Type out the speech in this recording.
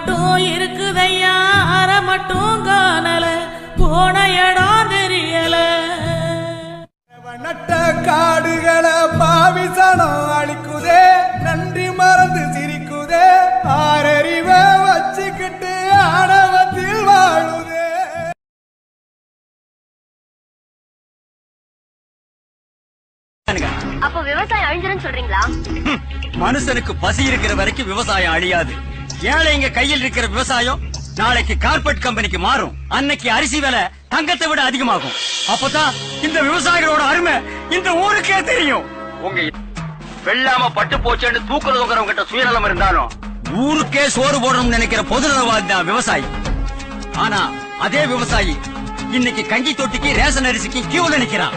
மட்டும் இருக்குதையா அற மட்டும் காணல போன இடம் தெரியல நட்ட காடுகளை பாவிசனம் அழிக்குதே நன்றி மறந்து சிரிக்குதே ஆறறிவ வச்சுக்கிட்டு ஆணவத்தில் வாழுதே. அப்போ விவசாயம் அழிஞ்சிருன்னு சொல்றீங்களா? மனுஷனுக்கு பசி இருக்கிற வரைக்கும் விவசாயம் அழியாது. ஏழைங்க கையில் இருக்கிற விவசாயம் நாளைக்கு கார்பரேட் கம்பெனிக்கு மாறும். அன்னைக்கு அரிசி விலை தங்கத்தை விட அதிகமாகும். அப்பதான் இந்த விவசாயிகளோட அருமை இந்த ஊருக்கே தெரியும். உங்க வெள்ளாம பட்டு போச்சேன்னு தூக்குறவங்க கிட்ட சுயநலம் இருந்தாலும் ஊருக்கே சோறு போடணும்னு நினைக்கிற பொதுநலவாதி தான் விவசாயி. ஆனா அதே விவசாயி இன்னைக்கு கஞ்சி தொட்டிக்கு ரேஷன் அரிசிக்கு கியூல நிக்கிறான்.